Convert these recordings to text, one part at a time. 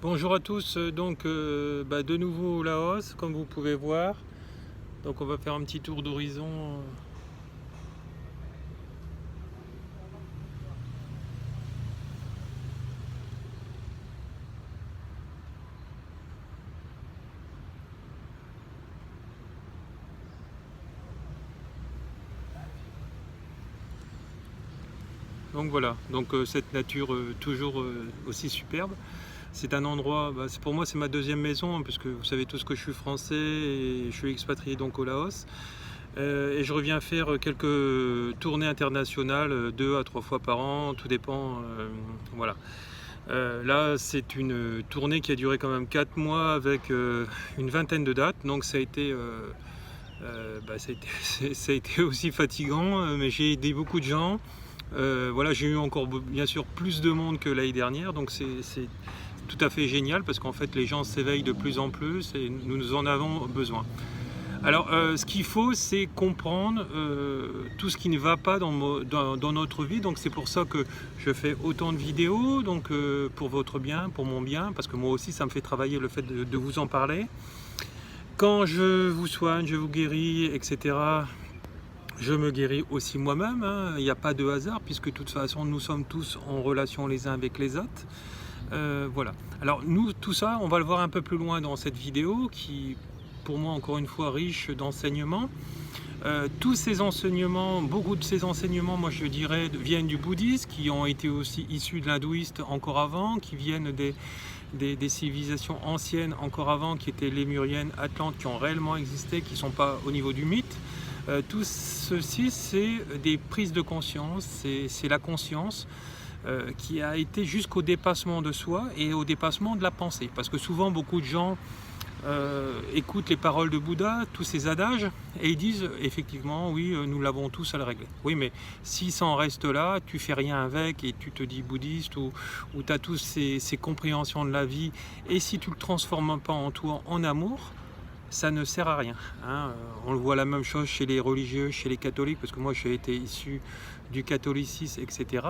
Bonjour à tous, de nouveau au Laos, comme vous pouvez voir. Donc on va faire un petit tour d'horizon. Donc voilà, cette nature toujours aussi superbe. C'est un endroit, pour moi c'est ma deuxième maison, hein, puisque vous savez tous que je suis français et je suis expatrié donc au Laos. Et je reviens faire quelques tournées internationales, 2 à 3 fois par an, tout dépend. Voilà. Là, c'est une tournée qui a duré quand même 4 mois avec une vingtaine de dates, donc ça a été aussi fatigant, mais j'ai aidé beaucoup de gens. Voilà, j'ai eu encore bien sûr plus de monde que l'année dernière, donc c'est tout à fait génial parce qu'en fait les gens s'éveillent de plus en plus et nous en avons besoin. Alors, ce qu'il faut, c'est comprendre tout ce qui ne va pas dans notre vie. Donc, c'est pour ça que je fais autant de vidéos, donc pour votre bien, pour mon bien, parce que moi aussi, ça me fait travailler le fait de vous en parler. Quand je vous soigne, je vous guéris, etc., je me guéris aussi moi-même, hein. Il n'y a pas de hasard, puisque de toute façon, nous sommes tous en relation les uns avec les autres. Voilà. Alors, nous, tout ça, on va le voir un peu plus loin dans cette vidéo qui, pour moi, encore une fois, riche d'enseignements. Tous ces enseignements, beaucoup de ces enseignements, moi je dirais, viennent du bouddhisme, qui ont été aussi issus de l'hindouiste encore avant, qui viennent des civilisations anciennes encore avant, qui étaient lémuriennes, atlantes, qui ont réellement existé, qui ne sont pas au niveau du mythe. Tout ceci, c'est des prises de conscience, c'est la conscience qui a été jusqu'au dépassement de soi et au dépassement de la pensée. Parce que souvent, beaucoup de gens écoutent les paroles de Bouddha, tous ces adages, et ils disent effectivement, oui, nous l'avons tous à le régler. Oui, mais si ça en reste là, tu fais rien avec et tu te dis bouddhiste ou tu as tous ces compréhensions de la vie, et si tu ne le transformes pas en toi en amour, ça ne sert à rien, hein. On le voit la même chose chez les religieux, chez les catholiques, parce que moi j'ai été issu du catholicisme, etc.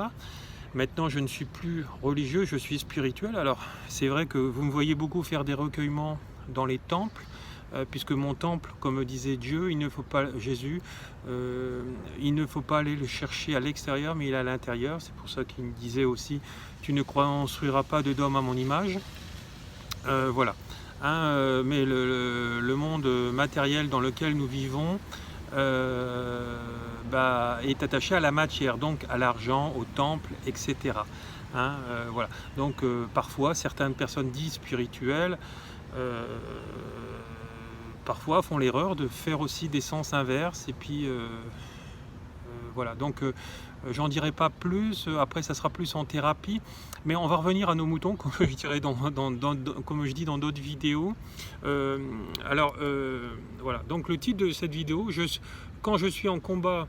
Maintenant, je ne suis plus religieux, je suis spirituel. Alors, c'est vrai que vous me voyez beaucoup faire des recueillements dans les temples, puisque mon temple, comme disait Dieu, il ne faut pas Jésus, il ne faut pas aller le chercher à l'extérieur, mais il est à l'intérieur. C'est pour ça qu'il me disait aussi, tu ne construiras pas de dôme à mon image. Voilà. Hein, mais le monde matériel dans lequel nous vivons est attaché à la matière, donc à l'argent, au temple, etc. Hein, voilà. Donc parfois, certaines personnes dites spirituelles, parfois font l'erreur de faire aussi des sens inverses, et puis voilà. Donc j'en dirai pas plus, après ça sera plus en thérapie, mais on va revenir à nos moutons, comme je dirais comme je dis dans d'autres vidéos. Voilà, donc le titre de cette vidéo, quand je suis en combat,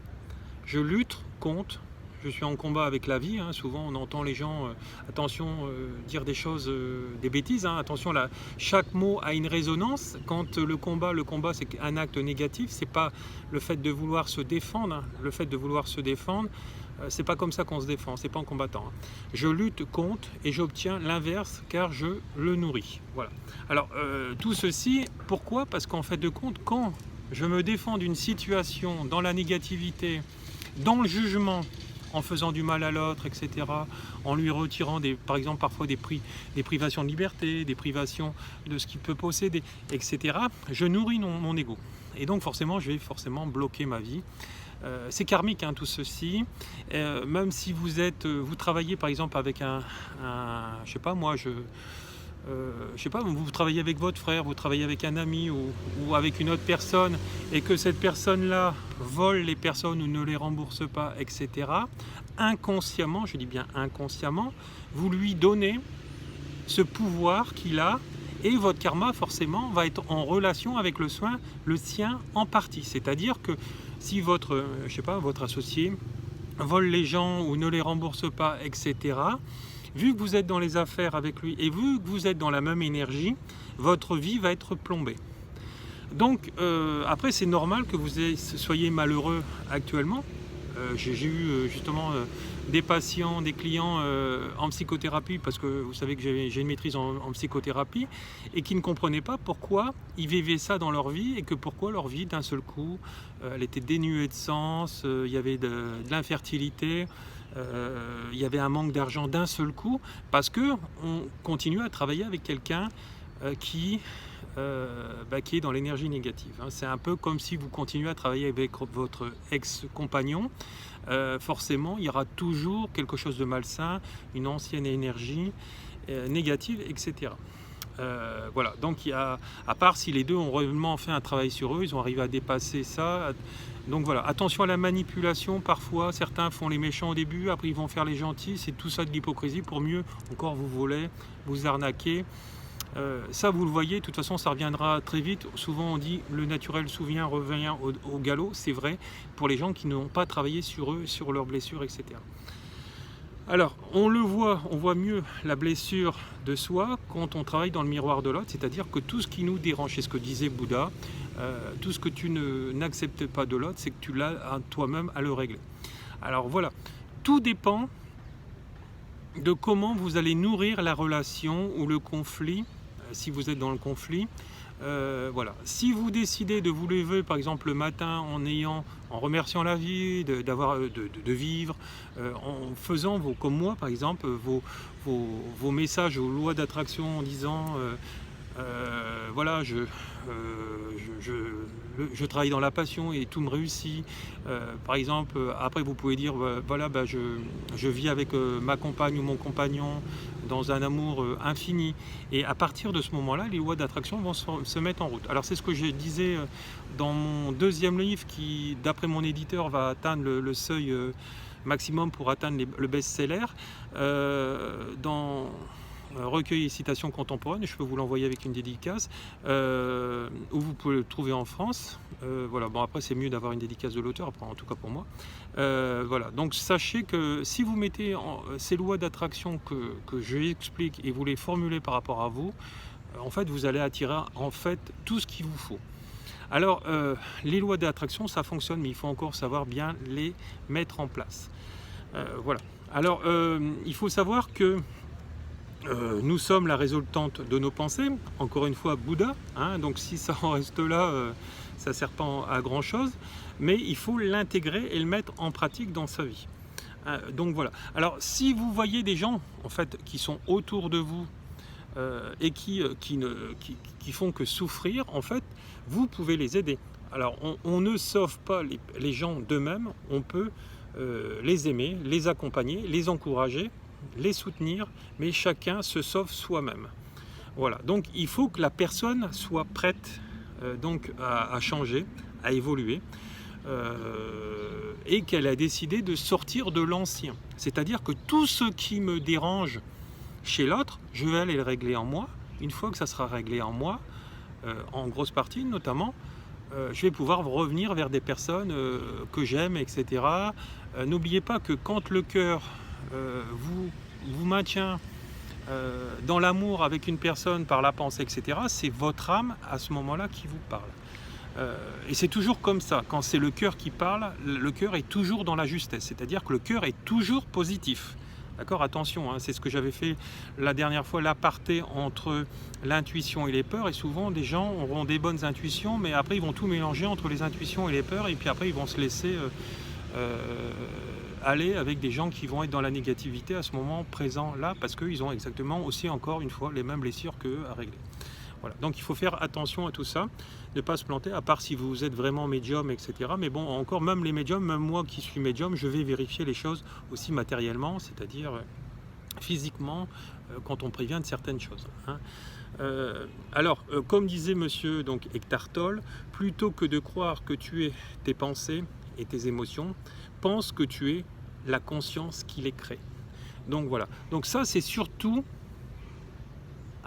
je lutte contre, je suis en combat avec la vie, hein. Souvent on entend les gens, attention, dire des choses, des bêtises, hein. Attention, là, chaque mot a une résonance. Quand le combat c'est un acte négatif, c'est pas le fait de vouloir se défendre, hein. Le fait de vouloir se défendre, c'est pas comme ça qu'on se défend, c'est pas en combattant, hein. Je lutte contre et j'obtiens l'inverse car je le nourris. Voilà. Alors tout ceci, pourquoi? Parce qu'en fait de compte, quand je me défends d'une situation dans la négativité, dans le jugement, en faisant du mal à l'autre, etc., en lui retirant par exemple parfois des privations de liberté, des privations de ce qu'il peut posséder, etc., je nourris mon ego. Et donc forcément, je vais bloquer ma vie. C'est karmique, hein, tout ceci. Même si vous travaillez par exemple avec je sais pas moi, je sais pas, vous travaillez avec votre frère, vous travaillez avec un ami ou avec une autre personne, et que cette personne-là vole les personnes ou ne les rembourse pas, etc., inconsciemment, je dis bien inconsciemment, vous lui donnez ce pouvoir qu'il a, et votre karma forcément va être en relation avec le sien en partie. C'est-à-dire que si votre associé vole les gens ou ne les rembourse pas, etc., vu que vous êtes dans les affaires avec lui et vu que vous êtes dans la même énergie, votre vie va être plombée. Donc après, c'est normal que vous soyez malheureux actuellement. J'ai eu justement des patients, des clients en psychothérapie, parce que vous savez que j'ai une maîtrise en psychothérapie, et qui ne comprenaient pas pourquoi ils vivaient ça dans leur vie, et que pourquoi leur vie d'un seul coup, elle était dénuée de sens, il y avait de l'infertilité, il y avait un manque d'argent d'un seul coup, parce que on continue à travailler avec quelqu'un qui est dans l'énergie négative. C'est un peu comme si vous continuez à travailler avec votre ex-compagnon. Forcément, il y aura toujours quelque chose de malsain, une ancienne énergie négative, etc. Voilà, donc à part si les deux ont réellement fait un travail sur eux, ils ont arrivé à dépasser ça. Donc voilà, attention à la manipulation. Parfois, certains font les méchants au début, après ils vont faire les gentils. C'est tout ça de l'hypocrisie pour mieux encore vous voler, vous arnaquer. Ça, vous le voyez, de toute façon, ça reviendra très vite. Souvent, on dit le naturel revient au galop. C'est vrai pour les gens qui n'ont pas travaillé sur eux, sur leurs blessures, etc. Alors, on voit mieux la blessure de soi quand on travaille dans le miroir de l'autre, c'est-à-dire que tout ce qui nous dérange, c'est ce que disait Bouddha, tout ce que tu n'acceptes pas de l'autre, c'est que tu l'as toi-même à le régler. Alors voilà, tout dépend de comment vous allez nourrir la relation ou le conflit, si vous êtes dans le conflit. Voilà. Si vous décidez de vous lever par exemple le matin en remerciant la vie, de vivre, en faisant comme moi par exemple, vos messages aux lois d'attraction en disant voilà, je travaille dans la passion et tout me réussit. Par exemple, après vous pouvez dire voilà, je vis avec ma compagne ou mon compagnon dans un amour infini. Et à partir de ce moment-là, les lois d'attraction vont se mettre en route. Alors c'est ce que je disais dans mon deuxième livre qui, d'après mon éditeur, va atteindre le seuil maximum pour atteindre le best-seller. Dans recueil et citations contemporaines, je peux vous l'envoyer avec une dédicace, où vous pouvez le trouver en France. Voilà, bon après c'est mieux d'avoir une dédicace de l'auteur, en tout cas pour moi. Voilà, donc sachez que si vous mettez ces lois d'attraction que je explique et vous les formulez par rapport à vous, en fait vous allez attirer en fait tout ce qu'il vous faut. Alors les lois d'attraction ça fonctionne, mais il faut encore savoir bien les mettre en place. Voilà, alors il faut savoir que nous sommes la résultante de nos pensées, encore une fois Bouddha, donc si ça en reste là, ça ne sert pas à grand chose, mais il faut l'intégrer et le mettre en pratique dans sa vie. Donc voilà, alors si vous voyez des gens en fait qui sont autour de vous et qui font que souffrir, en fait vous pouvez les aider. Alors on ne sauve pas les gens d'eux-mêmes, on peut les aimer, les accompagner, les encourager, les soutenir, mais chacun se sauve soi-même. Voilà, donc il faut que la personne soit prête donc à changer, à évoluer, et qu'elle a décidé de sortir de l'ancien. C'est-à-dire que tout ce qui me dérange chez l'autre, je vais aller le régler en moi. Une fois que ça sera réglé en moi, en grosse partie notamment, je vais pouvoir revenir vers des personnes que j'aime, etc. N'oubliez pas que quand le cœur vous maintient dans l'amour avec une personne par la pensée, etc., c'est votre âme à ce moment-là qui vous parle. Et c'est toujours comme ça, quand c'est le cœur qui parle, le cœur est toujours dans la justesse, c'est-à-dire que le cœur est toujours positif. D'accord, attention, c'est ce que j'avais fait la dernière fois, l'aparté entre l'intuition et les peurs, et souvent des gens auront des bonnes intuitions, mais après ils vont tout mélanger entre les intuitions et les peurs, et puis après ils vont se laisser aller avec des gens qui vont être dans la négativité à ce moment présent là, parce qu'ils ont exactement aussi encore une fois les mêmes blessures qu'eux à régler. Voilà. Donc il faut faire attention à tout ça, ne pas se planter, à part si vous êtes vraiment médium, etc. Mais bon, encore même les médiums, même moi qui suis médium, je vais vérifier les choses aussi matériellement, c'est-à-dire physiquement, quand on prévient de certaines choses. Alors, comme disait monsieur donc, Eckhart Tolle, plutôt que de croire que tu es tes pensées et tes émotions, pense que tu es la conscience qui les crée. Donc voilà. Donc ça, c'est surtout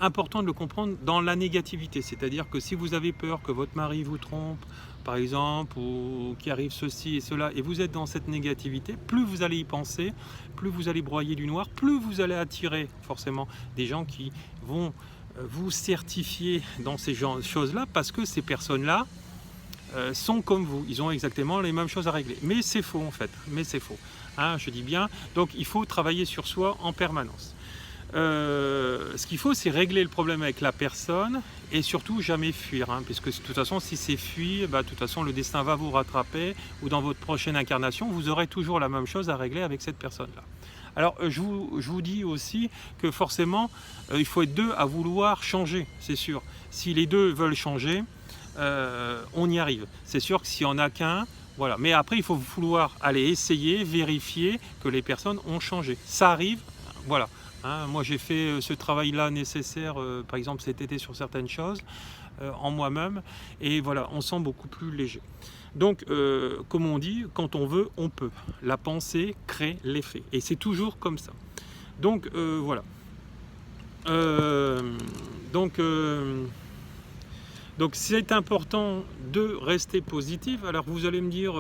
important de le comprendre dans la négativité. C'est-à-dire que si vous avez peur que votre mari vous trompe, par exemple, ou qu'il arrive ceci et cela, et vous êtes dans cette négativité, plus vous allez y penser, plus vous allez broyer du noir, plus vous allez attirer forcément des gens qui vont vous certifier dans ces choses-là, parce que ces personnes-là sont comme vous, ils ont exactement les mêmes choses à régler. Mais c'est faux en fait, mais c'est faux. hein, je dis bien. Donc il faut travailler sur soi en permanence. Ce qu'il faut, c'est régler le problème avec la personne et surtout jamais fuir, hein, puisque de toute façon, si c'est fuir, de toute façon, le destin va vous rattraper ou dans votre prochaine incarnation, vous aurez toujours la même chose à régler avec cette personne-là. Alors, je vous dis aussi que forcément, il faut être deux à vouloir changer, c'est sûr. Si les deux veulent changer, on y arrive. C'est sûr que s'il n'y en a qu'un, voilà. Mais après, il faut vouloir aller essayer, vérifier que les personnes ont changé. Ça arrive, voilà. Hein, moi, j'ai fait ce travail-là nécessaire, par exemple cet été sur certaines choses, en moi-même, et voilà, on sent beaucoup plus léger. Donc, comme on dit, quand on veut, on peut. La pensée crée l'effet, et c'est toujours comme ça. Donc, voilà. Donc c'est important de rester positif. Alors vous allez me dire,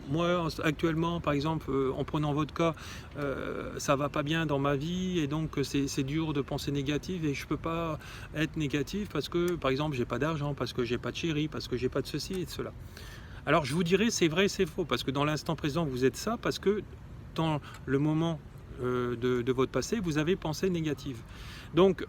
moi actuellement par exemple, en prenant votre cas, ça va pas bien dans ma vie et donc c'est dur de penser négatif et je peux pas être négatif parce que par exemple j'ai pas d'argent, parce que j'ai pas de chérie, parce que j'ai pas de ceci et de cela. Alors je vous dirais c'est vrai, c'est faux, parce que dans l'instant présent vous êtes ça, parce que dans le moment de votre passé vous avez pensé négative. Donc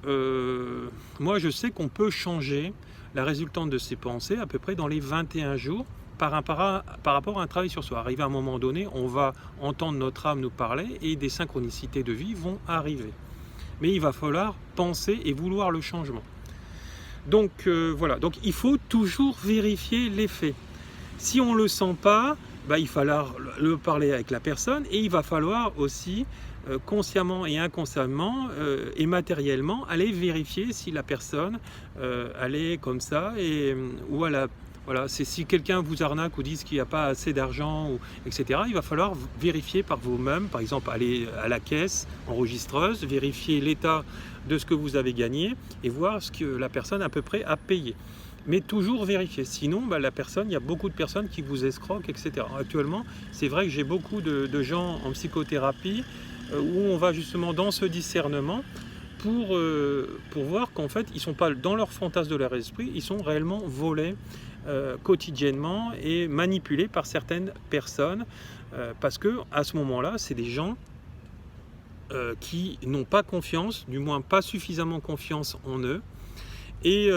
moi je sais qu'on peut changer la résultante de ces pensées à peu près dans les 21 jours par rapport à un travail sur soi. Arrivé à un moment donné, on va entendre notre âme nous parler et des synchronicités de vie vont arriver. Mais il va falloir penser et vouloir le changement. Donc voilà, donc il faut toujours vérifier les faits. Si on ne le sent pas, il va falloir le parler avec la personne et il va falloir aussi consciemment et inconsciemment et matériellement aller vérifier si la personne elle est comme ça ou elle a, voilà, c'est si quelqu'un vous arnaque ou dit qu'il n'y a pas assez d'argent, etc. Il va falloir vérifier par vous-même, par exemple aller à la caisse enregistreuse, vérifier l'état de ce que vous avez gagné et voir ce que la personne à peu près a payé. Mais toujours vérifier, sinon la personne, il y a beaucoup de personnes qui vous escroquent, etc. Actuellement, c'est vrai que j'ai beaucoup de gens en psychothérapie où on va justement dans ce discernement pour voir qu'en fait, ils ne sont pas dans leur fantasme de leur esprit, ils sont réellement volés quotidiennement et manipulés par certaines personnes parce que à ce moment-là, c'est des gens qui n'ont pas confiance, du moins pas suffisamment confiance en eux. Et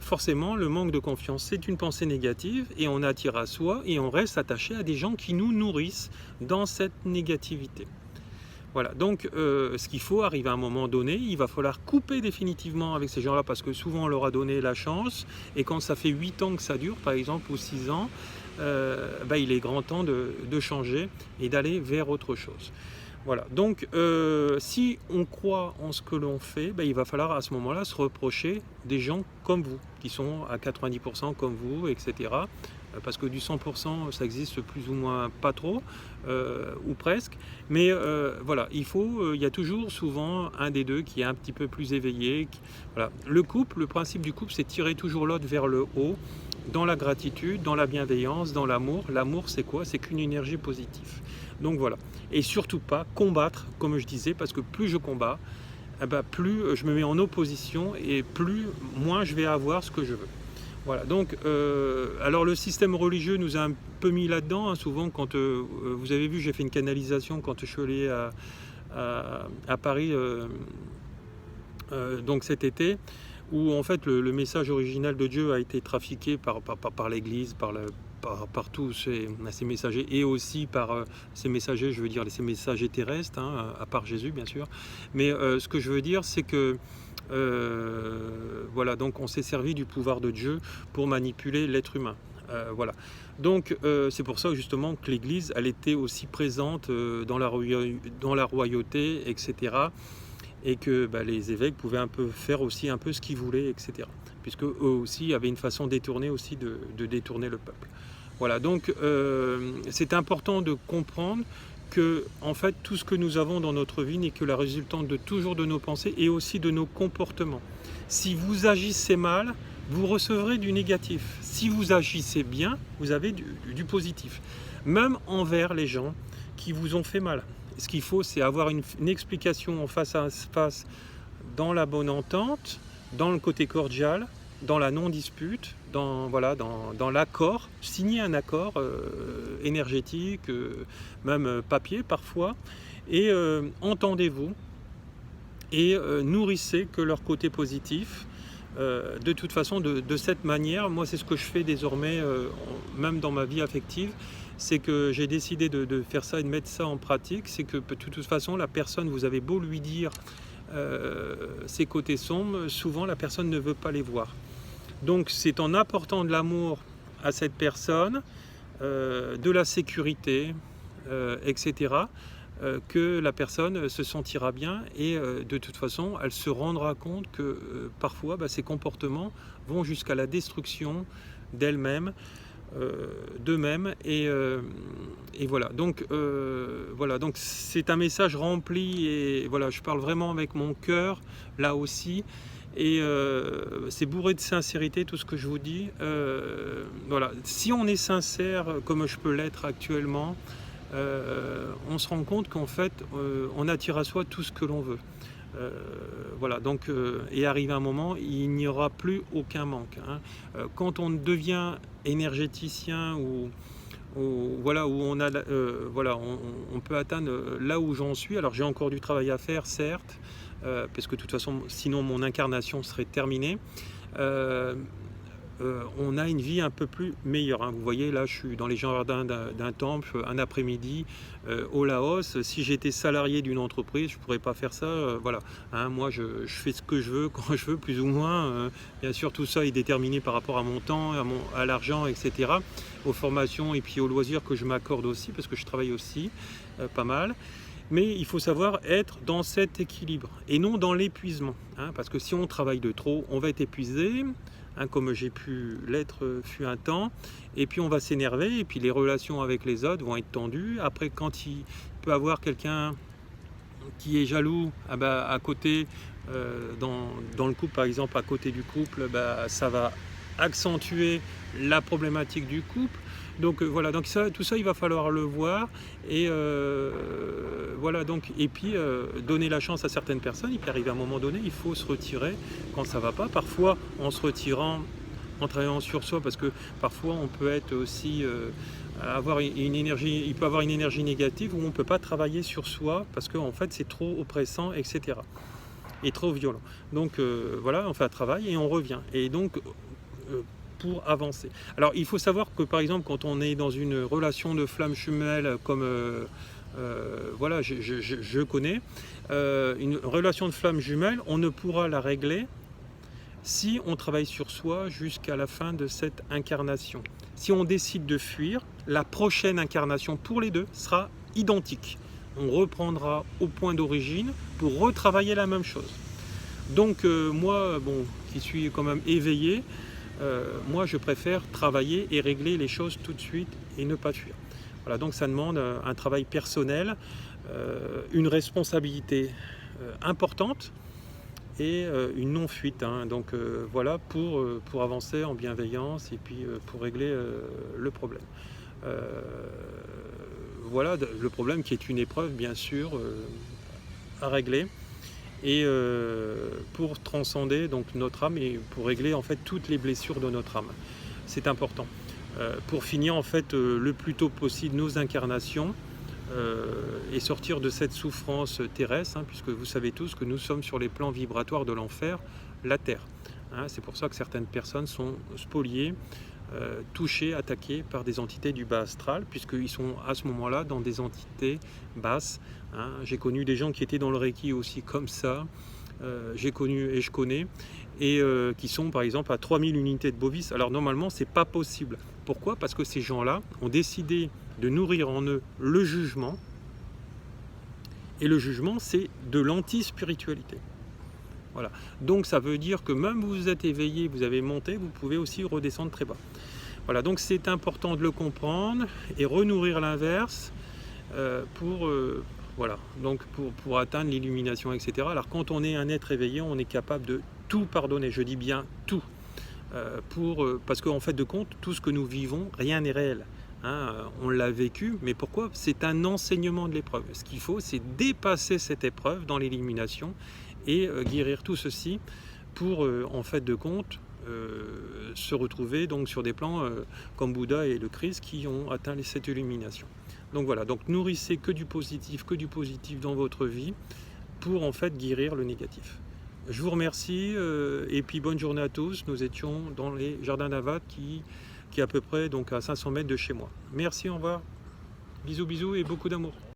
forcément, le manque de confiance, c'est une pensée négative et on attire à soi et on reste attaché à des gens qui nous nourrissent dans cette négativité. Voilà, donc ce qu'il faut arriver à un moment donné, il va falloir couper définitivement avec ces gens-là parce que souvent on leur a donné la chance et quand ça fait 8 ans que ça dure, par exemple, ou 6 ans, il est grand temps de changer et d'aller vers autre chose. Voilà, donc si on croit en ce que l'on fait, il va falloir à ce moment-là se reprocher des gens comme vous, qui sont à 90% comme vous, etc. Parce que du 100%, ça existe plus ou moins pas trop, ou presque. Mais voilà, il y a toujours souvent un des deux qui est un petit peu plus éveillé. Voilà. Le principe du couple, c'est tirer toujours l'autre vers le haut, dans la gratitude, dans la bienveillance, dans l'amour. L'amour, c'est quoi? C'est qu'une énergie positive. Donc voilà. Et surtout pas combattre, comme je disais, parce que plus je combats, plus je me mets en opposition et moins je vais avoir ce que je veux. Voilà, donc, alors le système religieux nous a un peu mis là-dedans, hein, souvent quand, vous avez vu, j'ai fait une canalisation quand je suis allé à Paris, donc cet été, où en fait le message original de Dieu a été trafiqué par l'Église, par tous ces messagers, et aussi par ces messagers, je veux dire ces messagers terrestres, hein, à part Jésus bien sûr, mais ce que je veux dire c'est que voilà, donc on s'est servi du pouvoir de Dieu pour manipuler l'être humain. Voilà. Donc c'est pour ça justement que l'Église elle était aussi présente dans la royauté, etc. Et que les évêques pouvaient un peu faire aussi un peu ce qu'ils voulaient, etc. Puisque eux aussi avaient une façon détournée aussi de détourner le peuple. Voilà, donc c'est important de comprendre que en fait tout ce que nous avons dans notre vie n'est que la résultante toujours de nos pensées et aussi de nos comportements. Si vous agissez mal, vous recevrez du négatif. Si vous agissez bien, vous avez du positif. Même envers les gens qui vous ont fait mal. Ce qu'il faut, c'est avoir une explication en face à face, dans la bonne entente, dans le côté cordial, dans la non-dispute, voilà, dans l'accord, signer un accord énergétique, même papier parfois, et entendez-vous et nourrissez que leur côté positif. De toute façon, de cette manière, moi c'est ce que je fais désormais, même dans ma vie affective, c'est que j'ai décidé de faire ça et de mettre ça en pratique. C'est que de toute façon, la personne, vous avez beau lui dire ses côtés sombres, souvent la personne ne veut pas les voir. Donc c'est en apportant de l'amour à cette personne, de la sécurité, etc., que la personne se sentira bien, et de toute façon elle se rendra compte que parfois ses comportements vont jusqu'à la destruction d'elle-même, d'eux-mêmes, et voilà. Donc donc c'est un message rempli, et voilà, je parle vraiment avec mon cœur là aussi, et c'est bourré de sincérité tout ce que je vous dis. Voilà, si on est sincère comme je peux l'être actuellement, on se rend compte qu'en fait on attire à soi tout ce que l'on veut. Voilà, donc et arrive un moment, il n'y aura plus aucun manque, hein. Quand on devient énergéticien, ou voilà, où on a voilà, on peut atteindre là où j'en suis. Alors j'ai encore du travail à faire, certes, parce que de toute façon sinon mon incarnation serait terminée. On a une vie un peu plus meilleure, hein. Vous voyez, là je suis dans les jardins d'un temple un après-midi au Laos. Si j'étais salarié d'une entreprise, je ne pourrais pas faire ça, voilà, hein. Moi je fais ce que je veux, quand je veux, plus ou moins. Bien sûr, tout ça est déterminé par rapport à mon temps, à l'argent, etc., aux formations et puis aux loisirs que je m'accorde aussi, parce que je travaille aussi pas mal. Mais il faut savoir être dans cet équilibre et non dans l'épuisement, hein, parce que si on travaille de trop, on va être épuisé, hein, comme j'ai pu l'être fut un temps, et puis on va s'énerver, et puis les relations avec les autres vont être tendues. Après, quand il peut avoir quelqu'un qui est jaloux à côté, dans le couple par exemple, à côté du couple, ça va accentuer la problématique du couple. Donc voilà, donc tout ça il va falloir le voir, et voilà, donc, et puis donner la chance à certaines personnes. Il peut arriver à un moment donné, il faut se retirer quand ça va pas, parfois en se retirant, en travaillant sur soi, parce que parfois on peut être aussi avoir une énergie, il peut avoir une énergie négative où on ne peut pas travailler sur soi parce que en fait c'est trop oppressant, etc., et trop violent. Donc voilà, on fait un travail et on revient, et donc pour avancer. Alors il faut savoir que par exemple quand on est dans une relation de flamme jumelle, comme voilà, je connais une relation de flamme jumelle, on ne pourra la régler si on travaille sur soi jusqu'à la fin de cette incarnation. Si on décide de fuir, la prochaine incarnation pour les deux sera identique. On reprendra au point d'origine pour retravailler la même chose. Donc moi, bon, qui suis quand même éveillé, moi je préfère travailler et régler les choses tout de suite et ne pas fuir. Voilà, donc ça demande un travail personnel, une responsabilité importante, et une non-fuite, hein. Donc voilà, pour avancer en bienveillance, et puis pour régler le problème. Voilà le problème, qui est une épreuve bien sûr à régler, et pour transcender donc notre âme, et pour régler en fait toutes les blessures de notre âme. C'est important pour finir en fait le plus tôt possible nos incarnations, et sortir de cette souffrance terrestre, hein, puisque vous savez tous que nous sommes sur les plans vibratoires de l'enfer, la terre, hein. C'est pour ça que certaines personnes sont spoliées, touchées, attaquées par des entités du bas astral, puisqu'ils sont à ce moment-là dans des entités basses, hein. J'ai connu des gens qui étaient dans le Reiki aussi comme ça, j'ai connu et je connais, et qui sont par exemple à 3000 unités de bovis. Alors normalement c'est pas possible. Pourquoi? Parce que ces gens-là ont décidé de nourrir en eux le jugement, et le jugement c'est de l'anti-spiritualité. Voilà. Donc ça veut dire que même vous êtes éveillé, vous avez monté, vous pouvez aussi redescendre très bas. Voilà, donc c'est important de le comprendre et renourrir l'inverse voilà, donc pour atteindre l'illumination, etc. Alors quand on est un être éveillé, on est capable de tout pardonner, je dis bien tout, parce qu'en fait de compte, tout ce que nous vivons, rien n'est réel, hein. On l'a vécu, mais pourquoi? C'est un enseignement de l'épreuve. Ce qu'il faut, c'est dépasser cette épreuve dans l'illumination, et guérir tout ceci pour, en fait de compte, se retrouver donc sur des plans comme Bouddha et le Christ qui ont atteint cette illumination. Donc voilà, donc nourrissez que du positif dans votre vie pour en fait guérir le négatif. Je vous remercie et puis bonne journée à tous. Nous étions dans les jardins d'Avad qui est à peu près donc à 500 mètres de chez moi. Merci, au revoir. Bisous bisous et beaucoup d'amour.